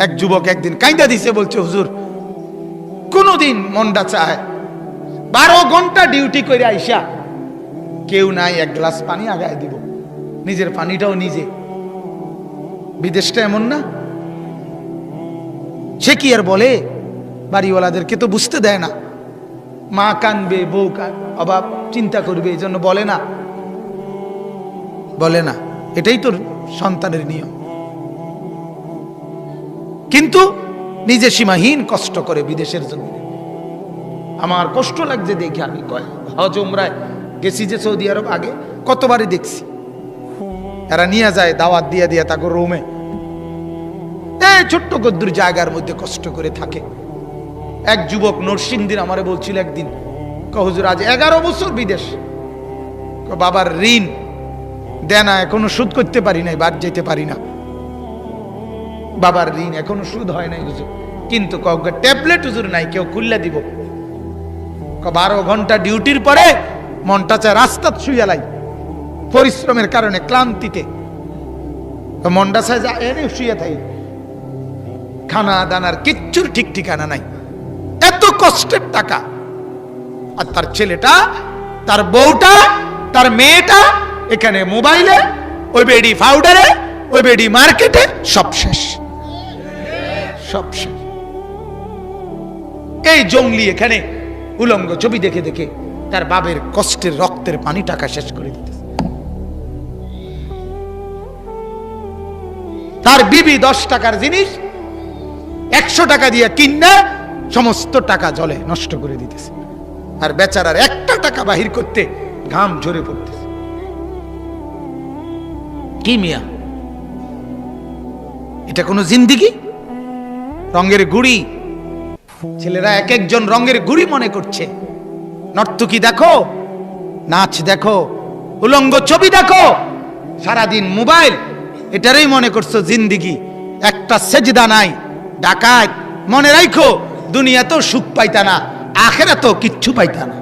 এক যুবক একদিন কাইন্দা দিছে, বলছে হুজুর কোনদিন মনটা চায় 12 ঘন্টা ডিউটি করে আইসা কেউ নাই, এক গ্লাস পানি আগায় দিব, নিজের পানিটাও নিজে। বিদেশটা এমন না? সে কি আর বলে? বাড়িওয়ালাদেরকে তো বুঝতে দেয় না, মা কানবে, বউ অভাব চিন্তা করবে, এই জন্য বলে না, বলে না। এটাই তোর সন্তানের নিয়ম। কিন্তু নিজে সীমাহীন কষ্ট করে বিদেশের জন্য। আমার কষ্ট লাগছে দেখে, আমি হজ উমরায় গেছি যে সৌদি আরব, আগে কতবারই দেখছি, এরা নিয়ে যায় দাওয়াত দিয়ে দিয়ে তাকে রুমে, এই ছোট্ট গদ্দুর জায়গার মধ্যে কষ্ট করে থাকে। এক যুবক নরসিংদীর আমারে বলছিল একদিন, হুজুর আজ 11 বছর বিদেশ, বাবার ঋণ দেনা এখনো শোধ করতে পারি নাই, বাদ যেতে পারি না, বাবার ঋণ এখনো শোধ হয় নাই হুজুর, কিন্তু ট্যাবলেট হুজুর নাই, কেউ খুললে দিব। 12 ঘন্টা ডিউটির পরে মনটা চায় রাস্তা শুয়ে লাই, পরিশ্রমের কারণে ক্লান্তিতে মনটা চায় যা এনে শুয়ে থাই, খানা দানার কিচ্ছুর ঠিক ঠিকানা নাই, এত কষ্টের টাকা। আর তার ছেলেটা, তার বউটা, তার মেয়েটা এখানে মোবাইলে, ওই বেডি পাউডারে, ওই বেডি মার্কেটে, সব শেষ, সব শেষ। এই জঙ্গলি এখানে উলঙ্গ ছবি দেখে দেখে তার বাবের কষ্টের রক্তের পানি টাকা শেষ করে দিতেছে। তার বিবি 10 টাকার জিনিস 100 টাকা দিয়ে কিনে সমস্ত টাকা জলে নষ্ট করে দিতেছে, আর বেচারার একটা টাকা বাহির করতে ঘাম ঝরে পড়তেছে। কি মিয়া, এটা কোনো জিন্দিগি? রঙের গুড়ি, ছেলেরা এক একজন রঙের গুড়ি মনে করছে। নর্তকী দেখো, নাচ দেখো, উলঙ্গ ছবি দেখো, সারাদিন মোবাইল, এটারই মনে করছো জিন্দিগি। একটা সেজদা নাই। ডাকাত, মনে রাখো, দুনিয়াতেও সুখ পাইতা না, আখিরাতেও কিচ্ছু পাইতা না।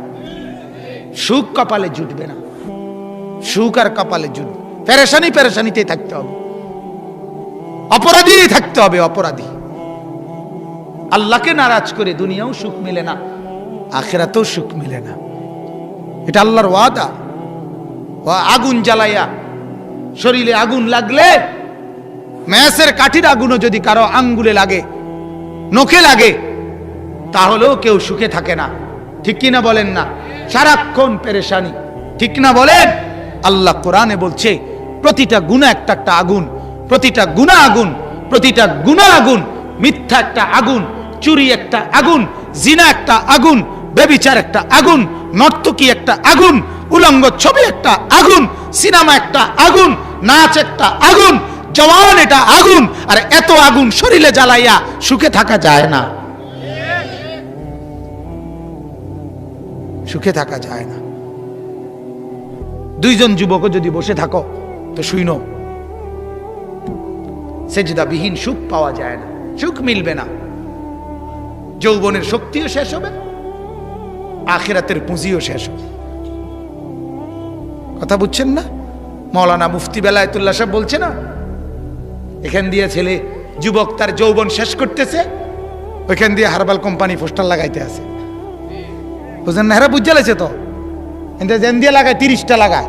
সুখ কপালে জুটবে না, সুখ আর কপালে জুটবে, পেরেশানি পেরেশানিতেই থাকতে হবে, অপরাধী থাকতে হবে, অপরাধী। আল্লাহকে নারাজ করে দুনিয়াও সুখ মিলে না, আখিরাতেও সুখ মিলে না। এটা আল্লাহর ওয়াদা। আগুন জ্বালাইয়া, শরীরে আগুন লাগলে, ম্যাসের কাঠির আগুনও যদি কারো আঙ্গুলে লাগে, নখে লাগে, তাহলেও কেউ সুখে থাকে না। ঠিক কিনা বলেন না? সারাক্ষণ পেরেশানি, ঠিক না বলেন? আল্লাহ কোরআনে বলছে প্রতিটা গুনাহ একটা একটা আগুন, প্রতিটা গুনাহ আগুন, প্রতিটা গুনাহ আগুন। মিথ্যা একটা আগুন, চুরি একটা আগুন, জিনা একটা আগুন, ব্যভিচার একটা আগুন, নর্তকী একটা আগুন, উলঙ্গ ছবি একটা আগুন, সিনেমা একটা আগুন, নাচ একটা আগুন, জওয়ান এটা আগুন। আর এত আগুন শরীরে জ্বালাইয়া সুখে থাকা যায় না, সুখে থাকা যায় না। 2 জন যুবকও যদি বসে থাকো তো শুইনো, সেজদাবিহীন সুখ পাওয়া যায় না, সুখ মিলবে না। যৌবনের শক্তিও শেষ হবে, আখিরাতের পুঁজিও শেষ হবে। কথা বুঝছেন না? মাওলানা মুফতি বেলায়েতুল্লাহ সাহেব বলছে না, এখান দিয়ে ছেলে যুবক তার যৌবন শেষ করতেছে, ওইখান দিয়ে হারবাল কোম্পানি পোস্টার লাগাইতে আছে। বুঝলেন না? হেরা বুঝে লাগছে তো, যেন দিয়ে লাগায় 30টা লাগায়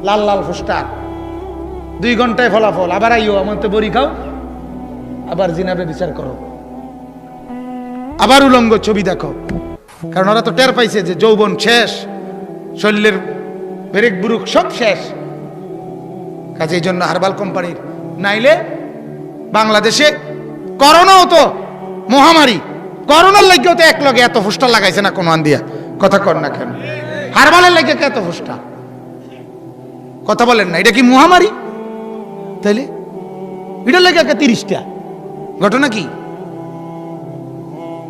লাল লাল পোস্টার, 2 ঘন্টায় ফলাফল, আবার আইও আমার তো বড়ি খাও, আবার জিনাবে বিচার করো, আবার উলঙ্গ ছবি দেখো। কারণ ওরা তো টের পাইছে যে যৌবন শেষ, শরীরের ব্রেক বুরুক সব শেষ। কাজে এই জন্য হারবাল কোম্পানির, নাইলে বাংলাদেশে করোনাও তো মহামারী, করোনার লাগিও তো এক লগে এত পোস্টার লাগাইছে না কোন দিয়া। কথা কর না কেন? হারবালের লাগে এত পোস্টার, কথা বলেন না? এটা কি মহামারী? তাইলে এটার লাগে 30টা ঘটনা কি?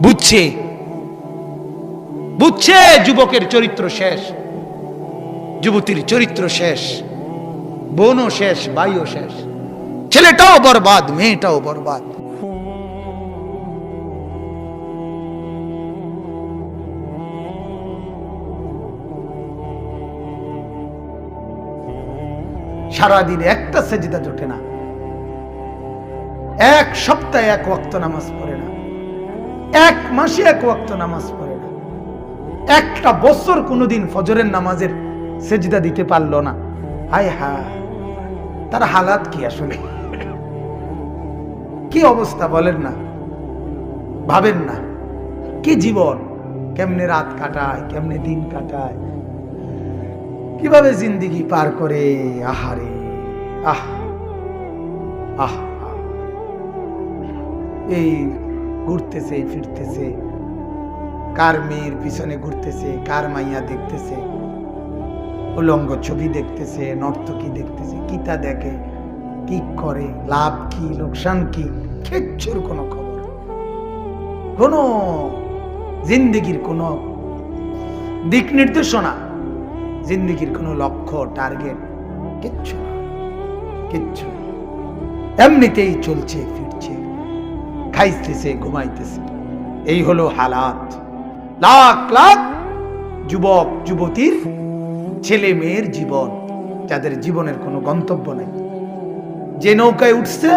বুঝছে, বুঝছে যুবকের চরিত্র শেষ, যুবতীর চরিত্র শেষ, বোনও শেষ, ভাইও শেষ, ছেলেটাও বরবাদ, মেয়েটাও বরবাদ। সারাদিন একটা সেজদা জোটে না, এক সপ্তাহে এক ওয়াক্ত নামাজ পড়ে না, এক মাসে এক ওয়াক্ত নামাজ পড়ে না, একটা বছর কোনোদিন ফজরের নামাজের সেজদা দিতে পারলো না। হায় হায়, তার হালাত কি আসলে, কি অবস্থা বলেন না, ভাবেন না কি জীবন, কেমনে রাত কাটায়, কেমনে দিন কাটায়, কিভাবে জিন্দেগি পার করে। আহারে আহ আহ, এই ঘুরতেছে ফিরতেছে, কার মেয়ের পিছনে ঘুরতেছে, কার মাইয়া দেখতেছে, উলঙ্গ ছবি দেখতেছে, নর্তকী দেখতেছে, কিতা দেখে, কি করে, লাভ কি লোকসান কি, কিচ্ছুর কোনো খবর, কোনো জিন্দেগির কোনো দিক নির্দেশনা, জিন্দেগির কোনো লক্ষ্য টার্গেট কিচ্ছু না, কিচ্ছু। এমনিতেই চলছে ফিরছে, খাইতেছে ঘুমাইতেছে, এই হলো হালাত। লাখ লাখ যুবক যুবতীর, ছেলে মেয়ের জীবন, যাদের জীবনের কোনো গন্তব্য নেই, যে নৌকায় উঠছে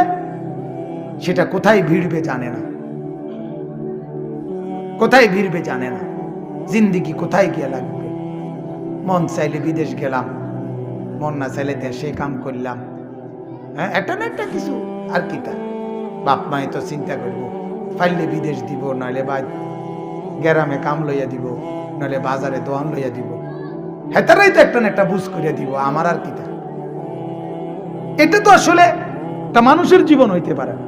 সেটা কোথায় ভিড়বে জানে না, কোথায় ভিড়বে জানে না, জিন্দেগি কোথায় গিয়ে লাগবে। মন চাইলে বিদেশ গেলাম, মন না চাইলে দেশে কাম করলাম, হ্যাঁ একটা না একটা কিছু, আর কিটা বাপ মায়ে তো চিন্তা করবো, পাইলে বিদেশ দিব, নইলে বা গ্রামে কাম লইয়া দিব, নইলে বাজারে দোয়ান লইয়া দিব, হেতারাই তো একটা না একটা বুঝ করিয়া দিব, আমার আর কিটা। এটা তো আসলে তা মানুষের জীবন হইতে পারে না।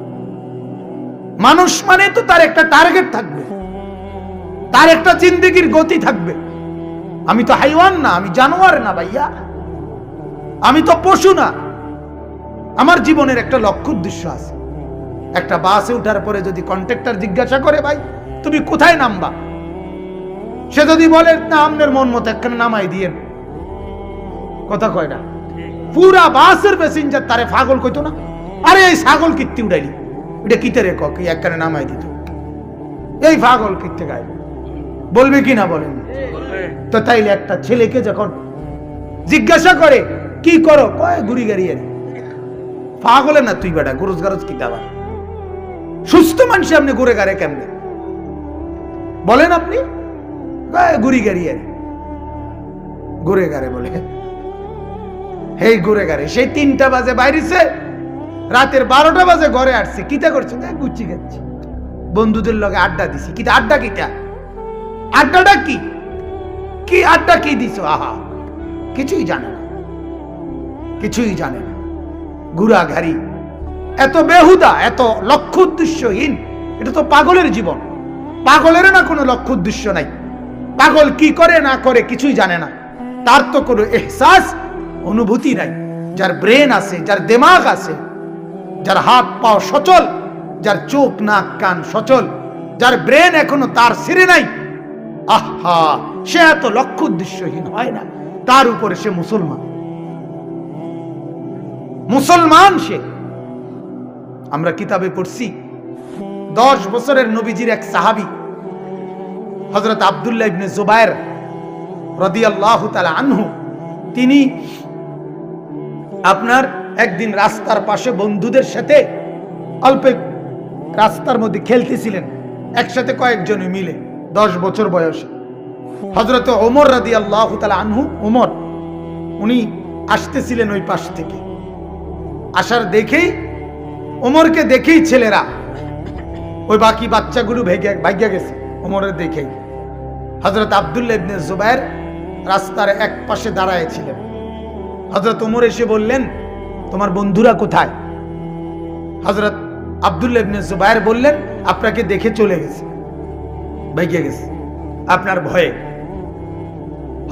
মানুষ মানে তো তার একটা টার্গেট থাকবে, তার একটা জিন্দেগির গতি থাকবে। আমি তো হাইওয়ান না, আমি জানোয়ার না ভাইয়া, আমি তো পশু না, আমার জীবনের একটা লক্ষ্য উদ্দেশ্য আছে। একটা বাসে উঠার পরে যদি কন্ট্রাক্টর জিজ্ঞাসা করে, ভাই তুমি কোথায় নামবা, সে যদি বলে না আপনার মন মতো একখানে নামাই দিয়ে, কথা কয় না, পুরা বাসের প্যাসেঞ্জার তারে পাগল কইতো না, আরে এই ছাগল কীর্তি উড়াইলি, এটা কিতে রে কি একখানে নামাই দিত, এই পাগল কীর্তি গায়, বলবে কি না বলেন? তো তাইলে একটা ছেলেকে যখন জিজ্ঞাসা করে কি করো, কয় ঘুরি গাড়িয়ে, পাগলে না তুই বেটা, গরজ গারজ কি দাবা, সুস্থ মানুষ আপনি ঘুরে গাড়ে কেমনে বলেন আপনি? ঘুরি গাড়িয়ে, ঘুরে গাড়ে বলে, এই ঘুরে গাড়ে সেই 3টা বাজে বাইরেছে, রাতের 12টা বাজে ঘরে আসছে, কিতা করছে, গুচ্ছি খাচ্ছি, বন্ধুদের লগে আড্ডা দিছি। কিতা আড্ডা, কিতা আড্ডাটা কি, কি আড্ডা কি দিছ, আহা কিছুই জানে না, কিছুই জানে না, ঘুরাঘাড়ি, এত বেহুদা, এত লক্ষ্য উদ্দেশ্যহীন, এটা তো পাগলের জীবন। পাগলের না কোনো লক্ষ্য উদ্দেশ্য নাই, পাগল কি করে না করে কিছুই জানে না, তার তো কোনো এহসাস অনুভূতি নাই। যার ব্রেন আছে, যার দিমাগ আছে, যার হাত পাও সচল, যার চোখ নাক কান সচল, যার ব্রেন এখনো তার ছিঁড়ে নাই, আহা সে এত লক্ষ্য উদ্দেশ্যহীন হয় না। তার উপরে সে মুসলমান, মুসলমান সে। আমরা কিতাবে পড়ছি 10 বছরের নবীজির এক সাহাবী হযরত আব্দুল্লাহ ইবনে জুবায়ের রাদিয়াল্লাহু তাআলা আনহু, তিনি আপনার একদিন রাস্তার পাশে বন্ধুদের সাথে অল্প রাস্তার মধ্যে খেলতেছিলেন, একসাথে কয়েকজনে মিলে, 10 বছর বয়সে। হযরত ওমর রাদিয়াল্লাহু তাআলা আনহু, ওমর উনি আসতেছিলেন ওই পাশ থেকে, আসার দেখেই ওমরকে দেখেই ছেলেরা, ওই বাকি বাচ্চাগুলো ভাগ্যা গেছে ওমরের দেখেই। হযরত আব্দুল্লাহ ইবনে জুবায়ের রাস্তার এক পাশে দাঁড়ায় ছিলেন। হযরত ওমর এসে বললেন, তোমার বন্ধুরা কোথায়? হযরত আব্দুল্লাহ ইবনে জুবায়ের বললেন, আপনাকে দেখে চলে গেছে, ভাগ্যা গেছে আপনার ভয়ে।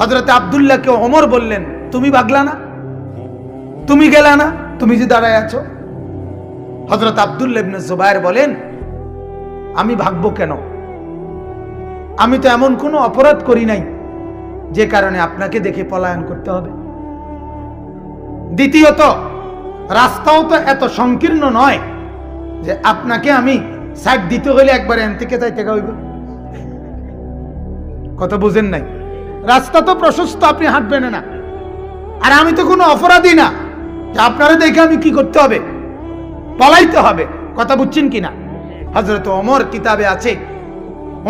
হযরত আব্দুল্লাহকে ওমর বললেন, তুমি ভাগলা না, তুমি গেলা না, তুমি যে দাঁড়ায় আছো? হযরত আব্দুল্লাহ ইবনে জুবায়ের বলেন, আমি ভাগবো কেন, আমি তো এমন কোনো অপরাধ করি নাই যে কারণে আপনাকে দেখে পলায়ন করতে হবে। দ্বিতীয়ত রাস্তাও তো এত সংকীর্ণ নয় যে আপনাকে আমি সাইড দিতে হলে একবারে এন থেকে যাইতে হইব, কথা বুঝেন নাই? রাস্তা তো প্রশস্ত, আপনি হাঁটবেন না, আর আমি তো কোনো অপরাধী না যে আপনারা দেখে আমি কি করতে হবে, পলাইতে হবে। কথা বুঝছেন কিনা? হযরত ওমর কিতাবে আছে,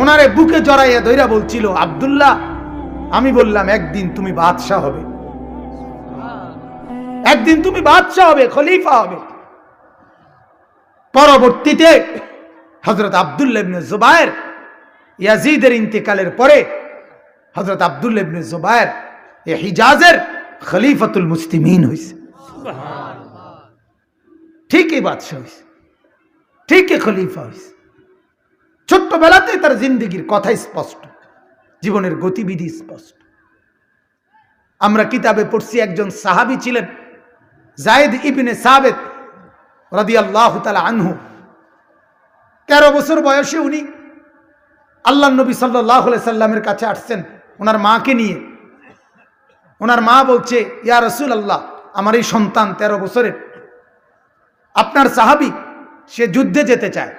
ওনারে বুকে জড়াইয়া ধইরা বলছিল, আব্দুল্লাহ, আমি বললাম একদিন তুমি বাদশাহ হবে, একদিন তুমি বাদশাহ হবে, খলিফা হবে। পরবর্তীতে হযরত আব্দুল্লাহ ইবনে জুবায়ের, ইয়াজিদের ইন্তেকালের পরে হযরত আব্দুল্লাহ ইবনে জুবায়ের এই হিজাজের খলিফাতুল মুসলিমিন হইছে। ঠিকই বাদশাহ হইছে, ঠিকই খলিফা হইছে। ছোট্টবেলাতেই তার জিন্দেগির কথা স্পষ্ট, জীবনের গতিবিধি স্পষ্ট। আমরা কিতাবে পড়ছি একজন সাহাবী ছিলেন যায়েদ ইবনে সাবিত রাদিয়াল্লাহু তাআলা আনহু। 13 বছর বয়সে উনি আল্লাহর নবী সাল্লাল্লাহু আলাইহি সাল্লামের কাছে আসছেন ওনার মাকে নিয়ে। ওনার মা বলছে, ইয়া রাসূলুল্লাহ, আমার এই সন্তান 13 বছরের, আপনার সাহাবী, সে যুদ্ধে যেতে চায়,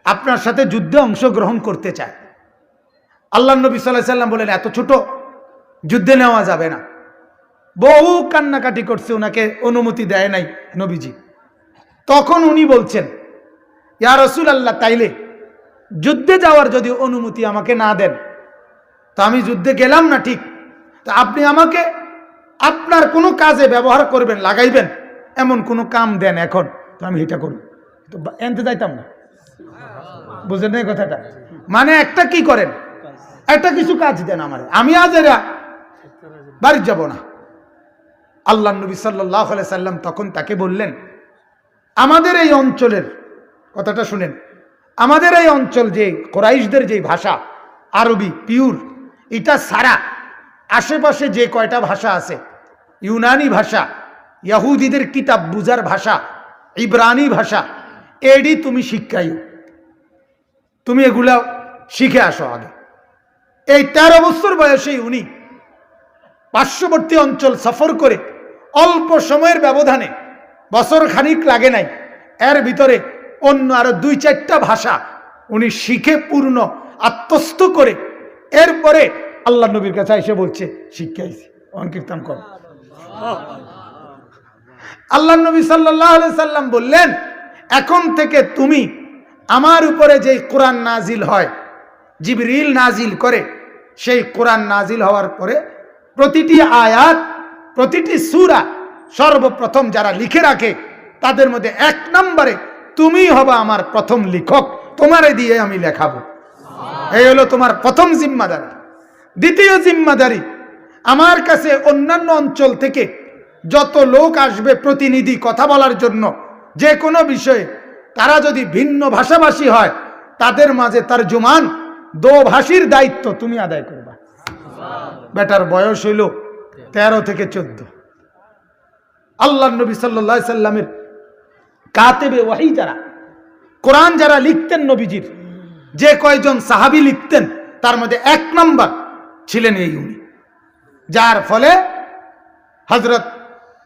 আপনার সাথে যুদ্ধে অংশগ্রহণ করতে চায়। আল্লাহর নবী সাল্লাল্লাহু আলাইহি সাল্লাম বলেন, এত ছোট, যুদ্ধে নেওয়া যাবে না। বহু কান্নাকাটি করছে, ওনাকে অনুমতি দেয় নাই নবীজি। তখন উনি বলছেন, ইয়া রাসূলুল্লাহ, তাইলে যুদ্ধে যাওয়ার যদি অনুমতি আমাকে না দেন, তো আমি যুদ্ধে গেলাম না ঠিক, তা আপনি আমাকে আপনার কোনো কাজে ব্যবহার করবেন, লাগাইবেন, এমন কোনো কাম দেন এখন, তো আমি এটা করব। তো এনতে যাইতাম না। বুঝলেন এই কথাটা? মানে একটা কি করেন, একটা কিছু কাজ দেন আমার, আমি আজ এরা বাড়ি যাব না। আল্লাহর নবী সাল্লাল্লাহু আলাইহি সাল্লাম তখন তাকে বললেন, আমাদের এই অঞ্চলের কথাটা শুনেন, আমাদের এই অঞ্চল যে কুরাইশদের যে ভাষা আরবি পিওর, এটা ছাড়া আশেপাশে যে কয়টা ভাষা আছে, ইউনানি ভাষা, ইহুদিদের কিতাব বুঝার ভাষা, ইব্রানি ভাষা, এডি তুমি শিক্ষাইও, তুমি এগুলা শিখে আসো আগে। এই 13 বছর বয়সেই উনি পার্শ্ববর্তী অঞ্চল সফর করে অল্প সময়ের ব্যবধানে, বছর খানিক লাগে নাই, এর ভিতরে অন্য আরো 2-4টা ভাষা উনি শিখে পূর্ণ আত্মস্থ করে এরপরে আল্লাহ নবীর কাছে এসে বলছে, শিক্ষাইছি, অনকীর্তন কর। আল্লাহ নবী সাল্লাল্লাহু আলাইহি সাল্লাম বললেন, এখন থেকে তুমি আমার উপরে যে কোরআন নাজিল হয়, জিবরিল নাজিল করে, সেই কোরআন নাজিল হওয়ার পরে প্রতিটি আয়াত, প্রতিটি সূরা সর্বপ্রথম যারা লিখে রাখে তাদের মধ্যে 1 নম্বরে তুমি হবা আমার প্রথম লেখক, তোমারে দিয়ে আমি লেখাবো। এই হলো তোমার প্রথম জিম্মাদারি। দ্বিতীয় জিম্মাদারি, আমার কাছে অন্যান্য অঞ্চল থেকে যত লোক আসবে প্রতিনিধি কথা বলার জন্য যে কোনো বিষয়ে, তারা যদি ভিন্ন ভাষাভাষী হয়, তাদের মাঝে তরজুমান দোভাষীর দায়িত্ব তুমি আদায় করবা। বেটার বয়স হইল 13 থেকে 14। আল্লাহর নবী সাল্লাল্লাহু আলাইহি সাল্লামের কাতেবে ওয়াহি যারা, কোরআন যারা লিখতেন, নবীজির যে কয়জন সাহাবী লিখতেন, তার মধ্যে 1 নম্বর ছিলেন এই উনি। যার ফলে হযরত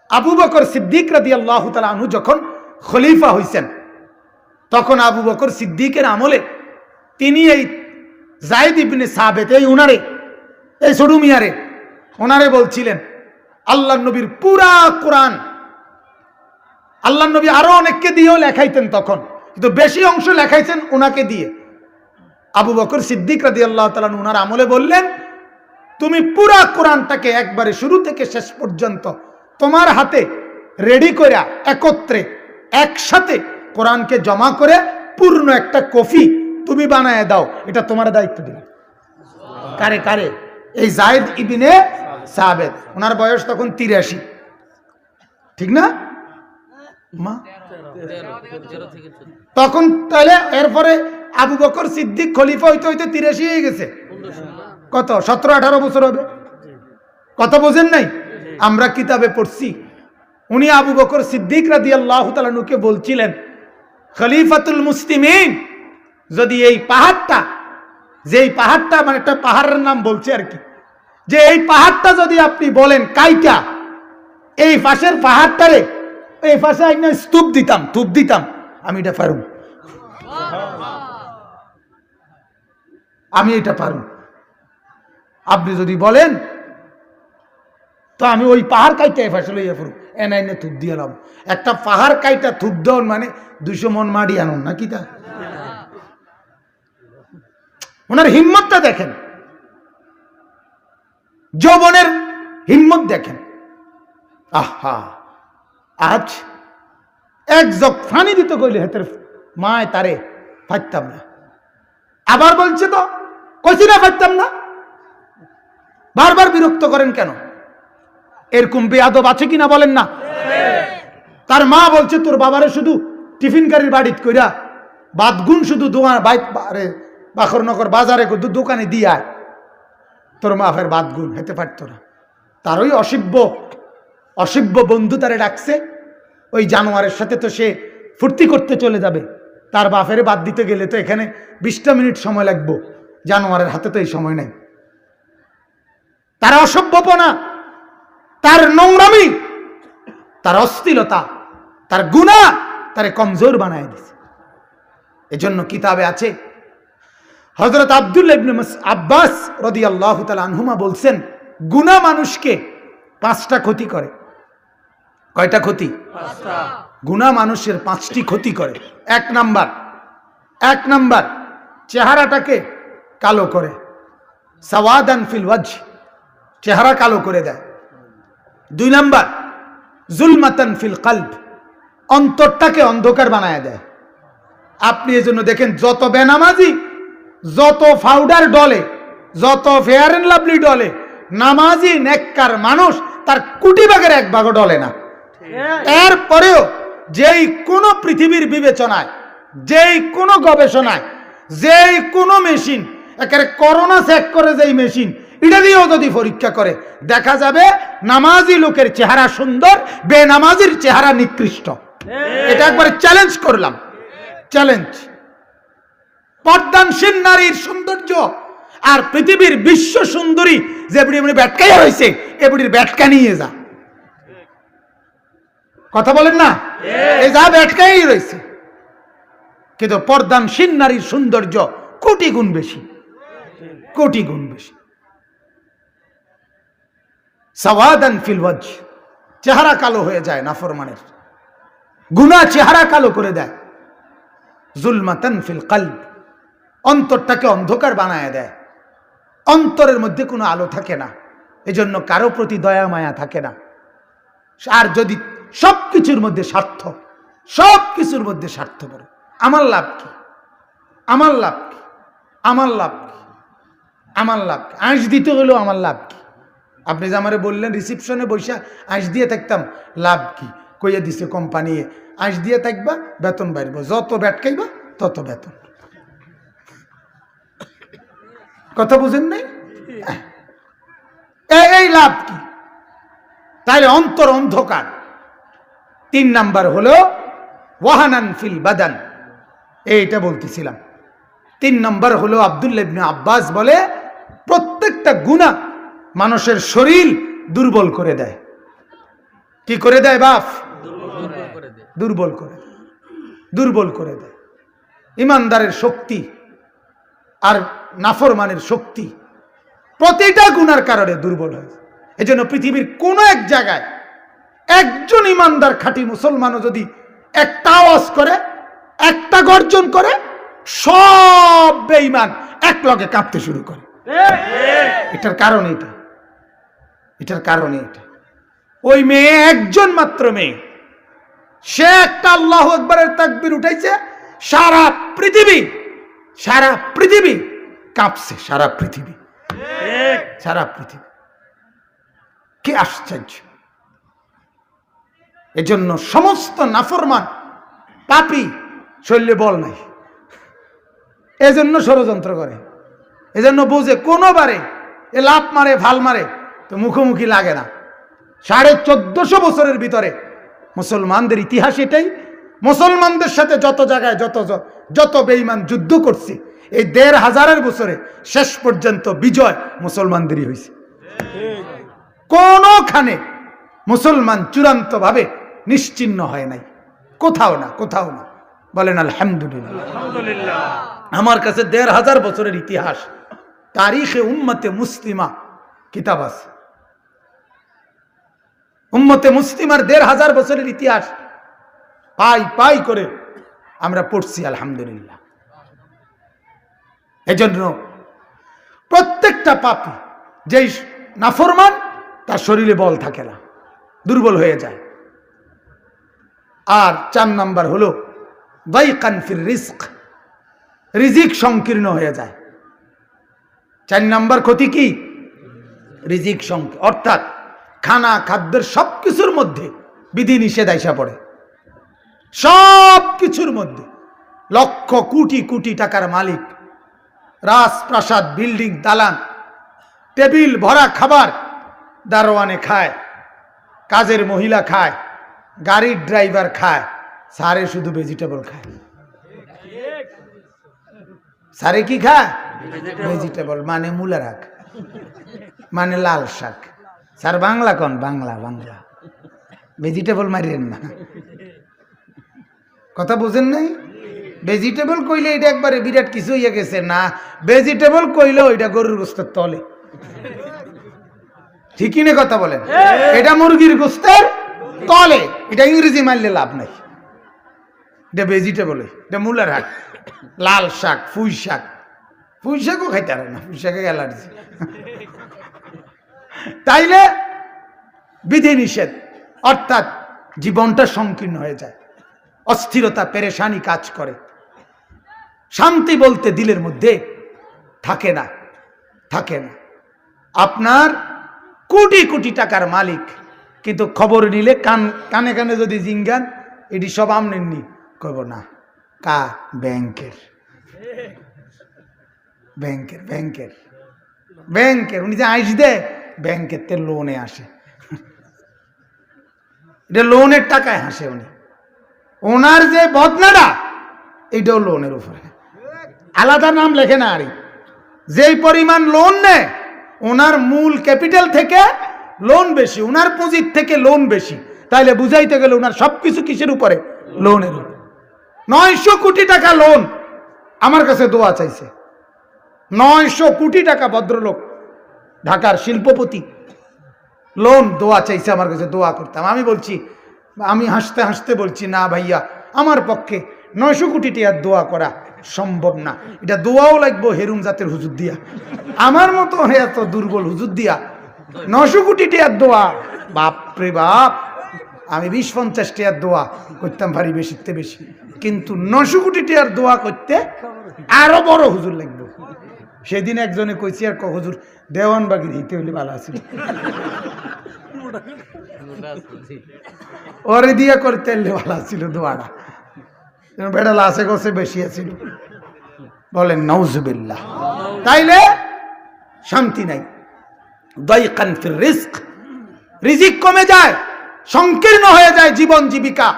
আবু বকর সিদ্দিক রাদিয়াল্লাহু তাআলা আনহু যখন খলিফা হইছেন, তখন আবু বকর সিদ্দিকের আমলে তিনি এই যায়েদ ইবনে সাবিত, এই উনারে, এই ছোট মিয়ারে, ওনারে বলছিলেন আল্লাহর নবীর পুরা কোরআন, আল্লাহর নবী আরো অনেককে দিয়েও লেখাইতেন তখন, কিন্তু বেশি অংশ লেখাইছেন ওনাকে দিয়ে। আবু বকর সিদ্দিক রাদিয়াল্লাহু তাআলা ওনার আমলে বললেন, তুমি পুরা কোরআনটাকে একবারে শুরু থেকে শেষ পর্যন্ত তোমার হাতে রেডি করে একত্রে একসাথে কোরআনকে জমা করে পূর্ণ একটা কপি তুমি বানায় দাও, এটা তোমার দায়িত্ব দিলাম। কারে কারে? এই যায়েদ ইবনে সাবিত, ওনার বয়স তখন 83, ঠিক না মা? তখন তাহলে এরপরে আবু বকর সিদ্দিক খলিফা হইতে হইতে 83 হয়ে গেছে। কত? 17-18 বছর হবে। কথা বোঝেন নাই? আমরা কিতাবে পড়ছি, উনি আবু বকর সিদ্দিক রাদিয়াল্লাহু তাআলা আনহুকে বলছিলেন, খলিফাতুল মুসলিমিন যদি এই পাহাড়টা, যেই পাহাড়টা মানে একটা পাহাড়ের নাম বলছে আর কি, যে এই পাহাড়টা যদি আপনি বলেন কাইটা, এই পাশের পাহাড়টারে এই পাশে একটা স্তূপ দিতাম, ধূপ দিতাম, আমি এটা পারুম, আমি এটা পারুম। আপনি যদি বলেন তো আমি ওই পাহাড় কাইটা এই পাশে লইয়া পড়ব, এনে থুপ দিয়ে এলাম। একটা পাহাড় কাইটা থুপ দেওয়ান মানে 200 মন মাটি আনুন না কি তা? ওনার হিম্মতটা দেখেন, যৌবনের হিম্মত দেখেন। আহা, আজ এক জগ ফানি দিতে কইলে হেতের মায় তারে পারতাম না, আবার বলছে তো কইছি না পারতাম না। বারবার বিরক্ত করেন কেন? এরকম বেয়াদব আছে কিনা বলেন না? তার মা বলছে তোর বাবারে শুধু টিফিন গাড়ির বাড়িত কইরা বাদগুন শুধু দোকান বাখরনগর বাজারে দোকানে দিয়ে তোর মা ফের বাদগুন হেতে পারত না। তার ওই অসভ্য বন্ধু তারে ডাকছে, ওই জানোয়ারের সাথে তো সে ফুর্তি করতে চলে যাবে, তার বাপের বাদ দিতে গেলে তো এখানে 20টা মিনিট সময় লাগবে, জানোয়ারের হাতে তো এই সময় নেই। তার অসভ্যপনা, তার নোংরামি, তার অশ্লীলতা, তার গুনাহ তারে কমজোর বানায় দিছে। এজন্য কিতাবে আছে, হযরত আব্দুল্লাহ ইবনে আব্বাস রাদিয়াল্লাহু তাআলা আনহুমা বলছেন, গুনাহ মানুষকে 5টা ক্ষতি করে। কয়টা ক্ষতি? 5টা। গুনাহ মানুষের 5টি ক্ষতি করে। এক নাম্বার চেহারাটাকে কালো করে, সাওয়াদান ফিল ওয়াজহ, চেহারা কালো করে দেয়। 2 নাম্বার জুলমাতান ফিল কলব, অন্তরটাকে অন্ধকার বানায় দেয়। আপনি এজন্য দেখেন যত বেনামাজি, যত পাউডার ডলে, যত ফেয়ার এন্ড লাভলি ডলে, নামাজি নেককার মানুষ তার কোটি ভাগের 1 ভাগও ডলে না। এরপরেও যেই কোনো পৃথিবীর বিবেচনায়, যেই কোনো গবেষণায়, যেই কোনো মেশিন, একেবারে করোনা চেক করে যেই মেশিন, এটা দিয়েও যদি পরীক্ষা করে দেখা যাবে নামাজি লোকের চেহারা সুন্দর, বেনামাজির চেহারা নিকৃষ্ট। এটা একবারে চ্যালেঞ্জ করলাম, চ্যালেঞ্জ। পর্দানশীল নারীর সৌন্দর্য আর পৃথিবীর বিশ্ব সুন্দরী যে বুড়ি ব্যাটকাই হয়েছে, এ বুড়ির ব্যাটকা নিয়ে যা, কথা বলেন না, এই যা ব্যাটকাই রয়েছে। কিন্তু পর্দানশীল নারীর সৌন্দর্য কোটি গুণ বেশি, কোটি গুণ বেশি। সাওয়াদান ফিল ওয়াজহ, চেহারা কালো হয়ে যায় নাফরমানের, গুনাহ চেহারা কালো করে দেয়। জুলমাতান ফিল কলব, অন্তরটাকে অন্ধকার বানায় দেয়, অন্তরের মধ্যে কোনো আলো থাকে না, এজন্য কারো প্রতি দয়া মায়া থাকে না। আর যদি সবকিছুর মধ্যে স্বার্থ, সবকিছুর মধ্যে স্বার্থ পড়ে, আমার লাভ কি, আমার লাভ কি, আমার লাভ কি, আমার লাভ কি, আঁশ দিতে হলেও আমার লাভ কি। আপনি যে আমারে বললেন রিসিপশনে বসে আঁশ দিয়ে থাকতাম, লাভ কি? কইয়া দিছে কোম্পানি, আঁশ দিয়ে থাকবা বেতন বাড়ব, যত ব্যাটকাইবা তত বেতন। কথা বুঝেন নাই? এই লাভ কি? তাইলে অন্তর অন্ধকার। 3 নাম্বার হলো ওয়াহানান ফিল বাদান, এইটা বলতেছিলাম। 3 নাম্বার হলো আব্দুল্লাহ ইবনে আব্বাস বলে প্রত্যেকটা গুনাহ মানুষের শরীর দুর্বল করে দেয়। কি করে দেয় বাপ? দুর্বল করে দেয়, দুর্বল করে দেয়। ইমানদারের শক্তি আর নাফরমানের শক্তি প্রতিটা গুনার কারণে দুর্বল হয়। এজন্য পৃথিবীর কোন এক জায়গায় একজন ইমানদার খাঁটি মুসলমানও যদি একটা আওয়াজ করে, একটা গর্জন করে, সব বেঈমান এক লগে কাঁপতে শুরু করে। এটার কারণ এটা, এটার কারণ এটা। ওই মেয়ে একজন মাত্র মেয়ে, সে একটা আল্লাহু আকবারের তাকবীর উঠাইছে, সারা পৃথিবী, সারা পৃথিবী কাঁপছে, সারা পৃথিবী, সারা পৃথিবী। কি আশ্চর্য! এজন্য সমস্ত নাফরমান পাপী শরীরে বল নাই, এজন্য ষড়যন্ত্র করে, এজন্য বুঝে কোনোবারে এ লাভ মারে ভাল মারে তো মুখোমুখি লাগে না। 1450 বছরের ভিতরে মুসলমানদের ইতিহাস এটাই। মুসলমানদের সাথে যত জায়গায় যত বেঈমান যুদ্ধ করছে, এই 1500 বছরে শেষ পর্যন্ত বিজয় মুসলমানদেরই হয়েছে। কোনখানে মুসলমান চূড়ান্ত ভাবে নিশ্চিহ্ন হয় নাই, কোথাও না, কোথাও না। বলেন আলহামদুলিল্লাহ। আমার কাছে 1500 বছরের ইতিহাস, তারিখে উম্মতে মুসলিমা কিতাব আছে। উম্মতে মুসলিমার 1500 বছরের ইতিহাস পাই পাই করে আমরা পড়ছি আলহামদুলিল্লাহ। এজন্য প্রত্যেকটা পাপী যেই নাফরমান তার শরীরে বল থাকে না, দুর্বল হয়ে যায়। আর 4 নাম্বার হলো দাইকান ফির রিজক, রিজিক সংকীর্ণ হয়ে যায়। 4 নাম্বার ক্ষতি কি? রিজিক সংকীর্ণ, অর্থাৎ খানা খাদ্যের সবকিছুর মধ্যে বিধি নিষেধ আইসা পড়ে। সব কিছুর মধ্যে লক্ষ কোটি কোটি টাকার মালিক, রাজপ্রাসাদ, বিল্ডিং, দালান, টেবিল ভরা খাবার দারোয়ানে খায়, কাজের মহিলা খায়, গাড়ির ড্রাইভার খায়, সারে শুধু ভেজিটেবল খায়। সারে কি খায়? ভেজিটেবল, মানে মূলা শাক, মানে লাল শাক। স্যার বাংলা কোন? বাংলা বাংলা, ভেজিটেবল মারিয়েন না, কথা বুঝেন নাই? ভেজিটেবল কইলে এটা একবারে বিরাট কিছু হইয়া গেছে না, ভেজিটেবল কইলে ওইটা গরুর গোস্তের তলে, ঠিকই না কথা বলেন? এটা মুরগির গোস্তের তলে, এটা ইংরেজি মারলে লাভ নাই। এটা ভেজিটেবল, এটা মূলার শাক, লাল শাক, পুঁই শাক। পুঁই শাকও খাইতে পারে না, পুঁই শাকে অ্যালার্জি। তাইলে বিধি নিষেধ, অর্থাৎ জীবনটা সংকীর্ণ হয়ে যায়, অস্থিরতা পেরেশানি কাজ করে, শান্তি বলতে দিলের মধ্যে থাকে না, থাকে না। আপনার কোটি কোটি টাকার মালিক, কিন্তু খবর নিলে কানে কানে যদি জিঙ্গান এটি সব আমনেননি, কইব না কা ব্যাংকের ব্যাংকের ব্যাংকের ব্যাংকের উনি যে আইস দে ব্যাংকের তে লোনে আসে, এটা লোনের টাকায় হাসে উনি। ওনার যে বদনাটা এটাও লোনের উপরে, আলাদা নাম লেখে না। আর যেই পরিমাণ লোন নেয়, ওনার মূল ক্যাপিটাল থেকে লোন বেশি, ওনার পুঁজির থেকে লোন বেশি। তাইলে বুঝাইতে গেলে ওনার সবকিছু কিসের উপরে? লোনের উপরে। 900 কোটি টাকা লোন আমার কাছে দোয়া চাইছে, 900 কোটি টাকা। ভদ্রলোক ঢাকার শিল্পপতি, লোন দোয়া চাইছে আমার কাছে, দোয়া করতাম। আমি বলছি, আমি হাসতে হাসতে বলছি, না ভাইয়া, আমার পক্ষে 900 কোটি টাকার দোয়া করা সম্ভব না, এটা দোয়াও লাগবো হেরুম জাতের হুজুর দিয়া, আমার মতো এত দুর্বল হুজুর দিয়া 900 কোটি টাকার দোয়া, বাপরে বাপ। আমি 20-50 টাকার দোয়া করতাম পারি বেশিতে বেশি, কিন্তু 900 কোটি টাকার দোয়া করতে আরো বড় হুজুর লাগবে। সেদিন একজনে কইছি, আর হুজুর দেওয়ানবাগির হিতে হইলে ভালো আছিল, ওরে দিয়া করতে ভালো ছিল দোয়াটা, বেড়া লাসে গছে বেশি আছিল। বলেন নাউজুবিল্লাহ। তাইলে শান্তি নাই, দাইকান ফির রিজক, রিজিক কমে যায়, সংকীর্ণ হয়ে যায় জীবন জীবিকা।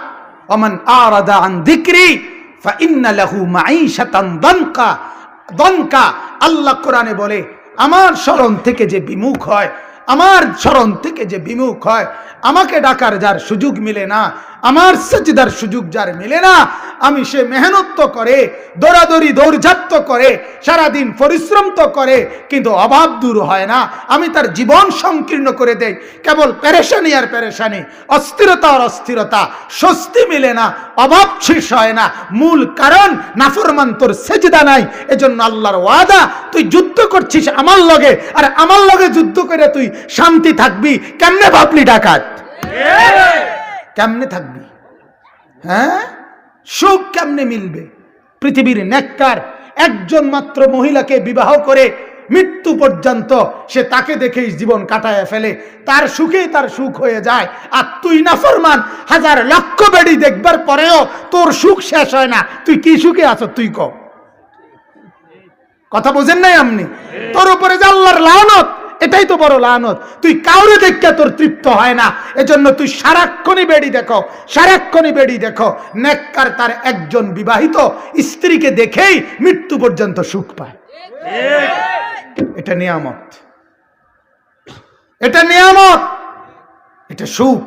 ওমান আরাদা আন যিকরি ফাইন্না লাহু মাঈশাতান দানকা, দনকা। আল্লাহ কোরআনে বলে, আমার স্মরণ থেকে যে বিমুখ হয়, আমার স্মরণ থেকে যে বিমুখ হয়, আমাকে ডাকার যার সুযোগ মিলে না, আমার সেজদার সুযোগ যার মিলে না, আমি সে মেহনত তো করে, দৌড়াদৌড়ি দৌড়ঝাপ্ত করে, সারাদিন পরিশ্রম তো করে, কিন্তু অভাব দূর হয় না, আমি তার জীবন সংকীর্ণ করে দেই। কেবল পেরেশানি আর পেরেশানি, অস্থিরতা আর অস্থিরতা, স্বস্তি মিলে না, অভাব শেষ হয় না। মূল কারণ নাফরমান, তোর সেজদা নাই। এজন্য আল্লাহর ওয়াদা, তুই যুদ্ধ করছিস আমার লগে, আর আমার লগে যুদ্ধ করে তুই শান্তি থাকবি কেমনে? ভাবলি ডাকাত, কেমনে থাকবি? হ্যাঁ, সুখ কেমনে মিলবে? পৃথিবীর নেককার একজন মাত্র মহিলাকে বিবাহ করে মৃত্যু পর্যন্ত সে তাকে দেখেই জীবন কাটায় ফেলে, তার সুখেই তার সুখ হয়ে যায়। আর তুই নাফরমান, হাজার লক্ষ বেড়ি দেখবার পরেও তোর সুখ শেষ হয় না। তুই কি সুখে আছো? তুই ক, কথা বোঝেন নাই আপনি? তোর উপরে যে আল্লাহর লানত, এটাই তো বড় লানত। তুই কাউরে দেখে তোর তৃপ্ত হয় না, এজন্য তুই সারাক্ষণই বেড়ি দেখো, সারাক্ষণই বেড়ি দেখো। নেককার তার একজন বিবাহিত স্ত্রীকে দেখেই মৃত্যু পর্যন্ত সুখ পায়। এটা নিয়ামত, এটা নিয়ামত, এটা সুখ,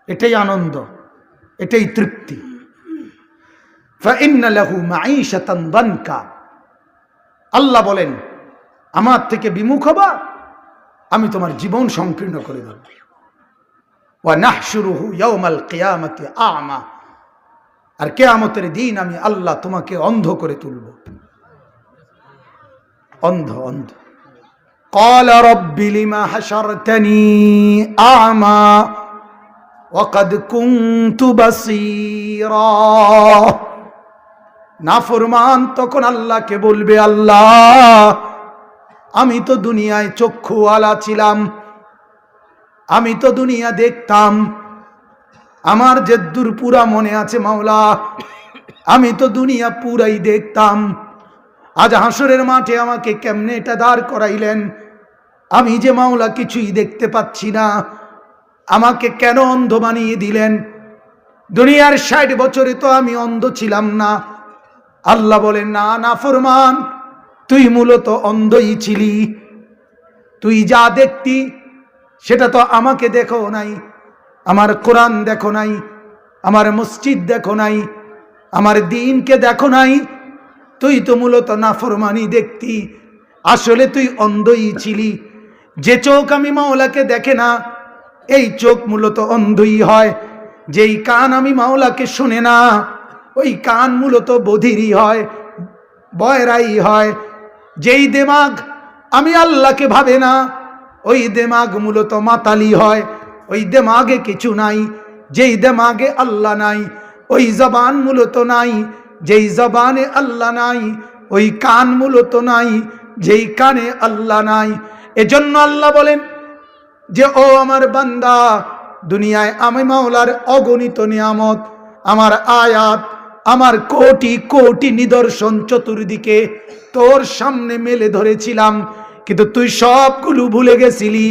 এটাই আনন্দ, এটাই তৃপ্তি। ফাইন্না লাহু মাঈশাতান দানকা। আল্লাহ বলেন, আমার থেকে বিমুখ হবা, আমি তোমার জীবন সংকীর্ণ করে দেব। ওয়া নাহশুরুহু ইয়াওমাল কিয়ামাতি আ'মা, আর কিয়ামতের দিন আমি আল্লাহ তোমাকে অন্ধ করে তুলব, অন্ধ অন্ধ। ক্বালা রাব্বি লিমা হাশারতানি আ'মা ওয়া ক্বাদ কুনতু বাসীরা। নাফরমান তখন আল্লাহকে বলবে, আল্লাহ আমি তো দুনিয়ায় চক্ষুওয়ালা ছিলাম, আমি তো দুনিয়া দেখতাম, আমার যে পুরা মনে আছে মাওলা, আমি তো দুনিয়া পুরাই দেখতাম। আজ হাসরের মাঠে আমাকে কেমনে এটা দাঁড় করাইলেন? আমি যে মাওলা কিছুই দেখতে পাচ্ছি না, আমাকে কেন অন্ধ বানিয়ে দিলেন? দুনিয়ার ৬০ বছরে তো আমি অন্ধ ছিলাম না। আল্লাহ বলেন, না নাফরমান, তুই মূলত অন্ধই ছিলি। তুই যা দেখতি সেটা তো আমাকে দেখো নাই, আমার কোরআন দেখো নাই, আমার মসজিদ দেখো নাই, আমার দ্বীনকে দেখো নাই। তুই তো মূলত নাফরমানি দেখতি। আসলে তুই অন্ধই ছিলি। যে চোখ আমি মাওলাকে দেখে না, এই চোখ মূলত অন্ধই হয়। যেই কান আমি মাওলাকে শুনে না, ওই কান মূলত বধিরই হয়, বয়রাই হয়। যেই দিমাগ আমি আল্লাহকে ভাবে না, ওই দিমাগ মূলত মাতালি হয়, ওই দিমাগে কিছু নাই। যেই দিমাগে আল্লাহ নাই, ওই জবান মূলত নাই। যেই জবানে আল্লাহ নাই, ওই কান মূলত নাই, যেই কানে আল্লাহ নাই। এজন্য আল্লাহ বলেন যে, ও আমার বান্দা, দুনিয়ায় আমি মাওলার অগণিত নিয়ামত, আমার আয়াত, আমার কোটি কোটি নিদর্শন চতুর্দিকে তোর সামনে মেলে ধরেছিলাম, কিন্তু তুই সবগুলো ভুলে গেছিলি।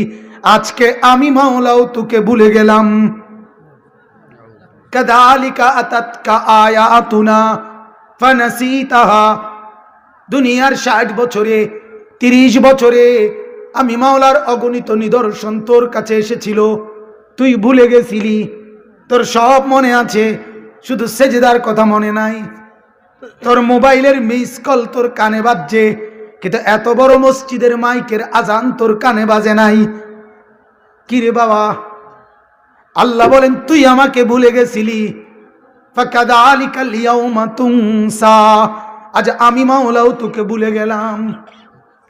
আজকে আমি মাওলাও তোকে ভুলে গেলাম। কাযালিকা আতাতকা আয়াতুনা ফানাসিতাহা। দুনিয়ার ৬০ বছরে, ৩০ বছরে আমি মাওলার অগণিত নিদর্শন তোর কাছে এসেছিল, তুই ভুলে গেছিলি। তোর সব মনে আছে, শুধু সেজদার কথা মনে নাই। তোর মোবাইলের মিস কল তোর কানে বাজছে, কিন্তু এত বড় মসজিদের মাইকের আজান তোর কানে বাজে নাই। কিরে বাবা? আল্লাহ বলেন, তুই আমাকে ভুলে গেছিলি। ফাকাযালিকাল ইয়াউমা তুনসা। আজ আমি মাওলাও তোকে ভুলে গেলাম।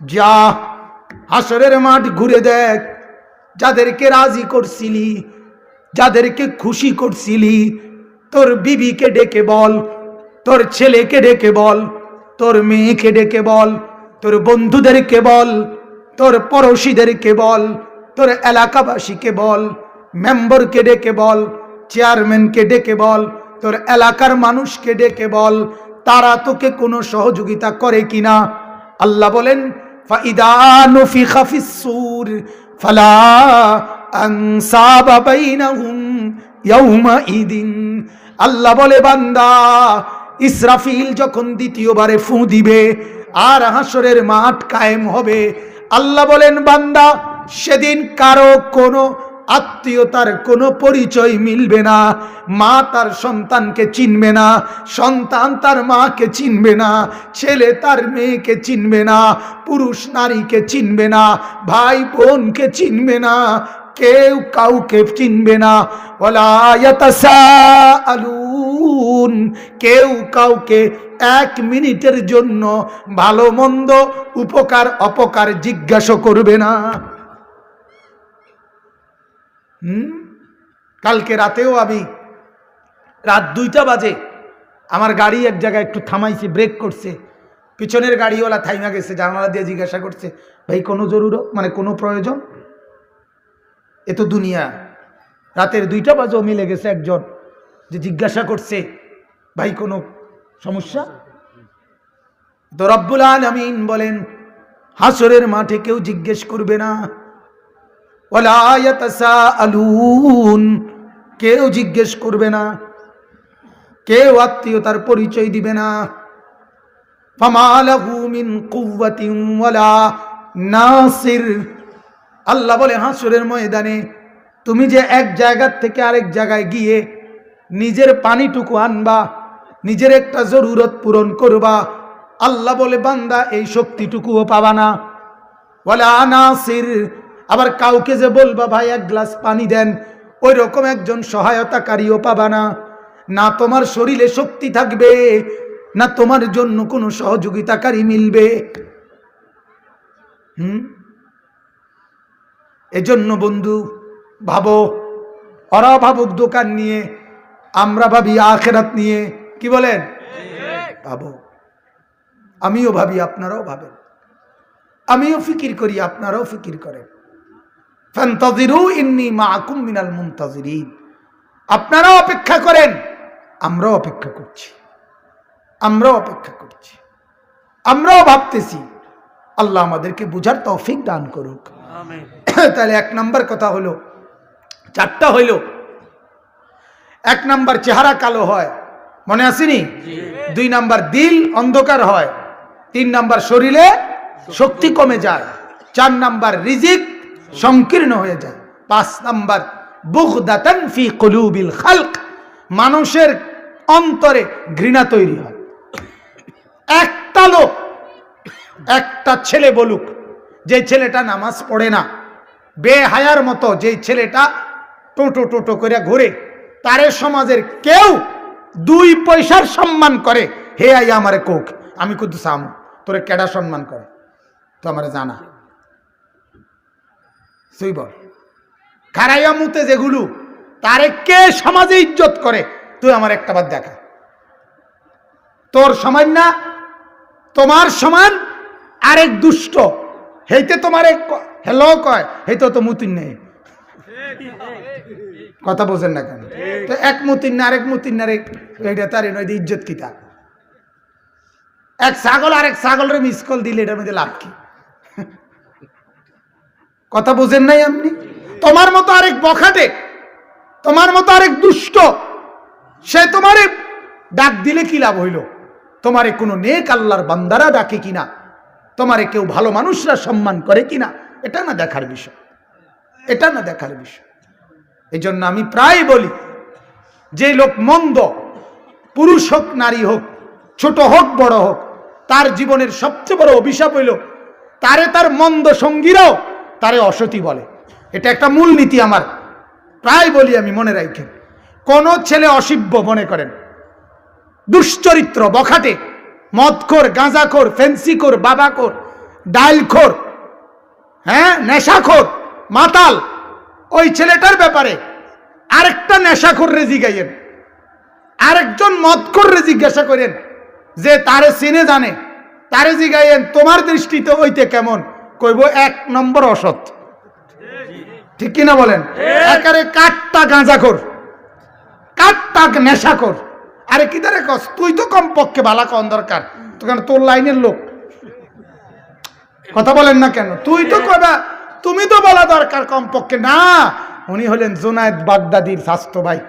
যা হাসরের মাঠ ঘুরে দেখ, যাদেরকে রাজি করছিলি, যাদেরকে খুশি করছিলি, তোর বিবিকে ডেকে বল, তোর ছেলেকে ডেকে বল, তোর মেয়েকে ডেকে বল, তোর বন্ধুদেরকে বল, তোর পড়োশীদেরকে বল, তোর এলাকাবাসীকে বল, মেম্বারকে ডেকে বল, চেয়ারম্যানকে ডেকে বল, তোর এলাকার মানুষকে ডেকে বল, তারা তোকে কোনো সহযোগিতা করে কিনা। আল্লাহ বলেন, ফাইদা নুফিখা ফিস-সূর ফালা আনসাবা বাইনাহুম ইয়াউমাইদিন। আল্লাহ বলে, বান্দা, ইসরাফিল যখন দ্বিতীয়বারে ফু দিবে আর হাসরের মাঠ কায়েম হবে, আল্লাহ বলেন, বান্দা, সেদিন কারো কোনো আত্মীয়তার কোনো পরিচয় মিলবে না। মা তার সন্তানকে চিনবে না, সন্তান তার মাকে চিনবে না, ছেলে তার মেয়েকে চিনবে না, পুরুষ নারীকে চিনবে না, ভাই বোনকে চিনবে না, কেউ কাউকে চিনবে না। ওয়ালা ইয়াতাসাআলুন। কেউ কাউকে ১ মিনিটের জন্য ভালো মন্দ, উপকার অপকার জিজ্ঞাসা করবে না। কালকে রাতেও আমি রাত ২টা বাজে আমার গাড়ি এক জায়গায় একটু থামাইছি, ব্রেক করছে, পিছনের গাড়িওয়ালা থাইমা গেছে, জানালা দিয়ে জিজ্ঞাসা করছে, ভাই কোনো জরুরত, মানে কোনো প্রয়োজন? এ তো দুনিয়া। রাতের ২টা বাজেও মিলে গেছে একজন যে জিজ্ঞাসা করছে, ভাই কোনো সমস্যা? তো রব্বুল আলামিন বলেন, হাসরের মাঠে কেউ জিজ্ঞেস করবে না। ওয়ালা ইয়াতাসাআলুন। কেউ জিজ্ঞেস করবে না, কেউ আত্মীয়তার পরিচয় দিবে না। ফামা লাহু মিন কুওয়াতিন ওয়ালা নাসির। আল্লাহ বলে, হাসরের ময়দানে তুমি যে এক জায়গা থেকে আরেক জায়গায় গিয়ে নিজের পানিটুকু আনবা, নিজের একটা জরুরত পূরণ করবা, আল্লাহ বলে, বান্দা, এই শক্তিটুকুও পাবা না। ওয়ালা নাসির। আবার কাউকে যে বলবা, ভাই ১ গ্লাস পানি দেন, ওই রকম একজন সহায়তাকারীও পাবা না। না তোমার শরীরে শক্তি থাকবে, না তোমার জন্য কোনো সহযোগিতাকারী মিলবে। এজন্য বন্ধু ভাবো, ওরা ভাবুক দোকান নিয়ে, আমরা ভাবি আখিরাত নিয়ে। কি বলেন? ভাবো, আমিও ভাবি, আপনারাও ভাবেন, আমিও ফিকির করি, আপনারাও ফিকির করেন। ফান্তাযিরু ইন্নী মাআকুম মিনাল মুনতাযিরিন। আপনারাও অপেক্ষা করেন, আমরাও অপেক্ষা করছি, আমরাও অপেক্ষা করছি, আমরাও ভাবতেছি। আল্লাহ আমাদেরকে বুঝার তৌফিক দান করুক। আমিন। তাহলে 1 নাম্বার কথা হলো, 4টা হইল। 1 নাম্বার চেহারা কালো হয়, মনে আসেনি? 2 নাম্বার দিল অন্ধকার হয়, 3 নাম্বার শরীরে শক্তি কমে যায়, 4 নাম্বার রিজিক সংকীর্ণ হয়ে যায়, 5 নাম্বার বুগদাতান ফি কুলুবিল খালক, মানুষের অন্তরে ঘৃণা তৈরি হয়। একটা লোক, একটা ছেলে বলুক, যে ছেলেটা নামাজ পড়ে না, বেহায়ার মতো যে ছেলেটা টোটো টোটো করে ঘুরে, তারে সমাজের কেউ 2 পয়সার সম্মান করে, হে আই আমারে কোক, আমি কিন্তু সাম তোরে কেডা সম্মান করে তো আমারে জানা, তুই বল। খারাইয়া মুতে যেগুলো, তারে কে সমাজে ইজ্জত করে, তুই আমার একটা বার দেখা। তোর সমান না, তোমার সমান আরেক দুষ্ট, হেইতে তোমার হেলো কয়, হেইতে তো মুতিন নেই। কথা বোঝেন না কেন? তো এক মুতিন না আরেক মুতিন না রে, এইটা তার ইজ্জত কি? তা এক ছাগল আরেক ছাগলের মিস কল দিলে এটার মধ্যে লাভ কি? কথা বোঝেন নাই আপনি? তোমার মতো আরেক বখাটে, তোমার মতো আরেক দুষ্ট, সে তোমারে ডাক দিলে কি লাভ হইল? তোমারে কোনো নেক আল্লাহর বান্দারা ডাকে কিনা, তোমারে কেউ ভালো মানুষরা সম্মান করে কিনা, এটা না দেখার বিষয়, এটা না দেখার বিষয়। এই জন্য আমি প্রায় বলি, যে লোক মন্দ, পুরুষ হোক নারী হোক, ছোট হোক বড় হোক, তার জীবনের সবচেয়ে বড় অভিশাপ হইল তারে তার মন্দ সঙ্গীরাও তারে অসতী বলে। এটা একটা মূল নীতি আমার, প্রায় বলি আমি, মনে রাখেন। কোন ছেলে অসিব্য মনে করেন, দুশ্চরিত্র, বখাটে, মদখোর, গাঁজাখোর, ফেন্সিখোর, বাবাখোর, ডাইলখোর, হ্যাঁ, নেশাখোর, মাতাল, ওই ছেলেটার ব্যাপারে আরেকটা নেশাখোর রে জিজ্ঞাইয়েন, আরেকজন মদখোর রে জিজ্ঞাসা করেন, যে তারে চিনে জানে, তারে জিজ্ঞাইয়েন তোমার দৃষ্টিতে ওইতে কেমন, কইব 1 নম্বর অসৎ। ঠিক কিনা বলেন? একারে কাটটা গাঁজাখোর, কাটটা নেশাখোর। আরে কি দারে কস, তুই তো কমপক্ষে ভালা কন দরকার, তোর লাইনের লোক। কথা বলেন না কেন? তুই তো কবা, তুমি তো বলা দরকার কমপক্ষে। না, উনি হলেন জুনায়েদ বাগদাদির স্বাস্থ্য ভাই।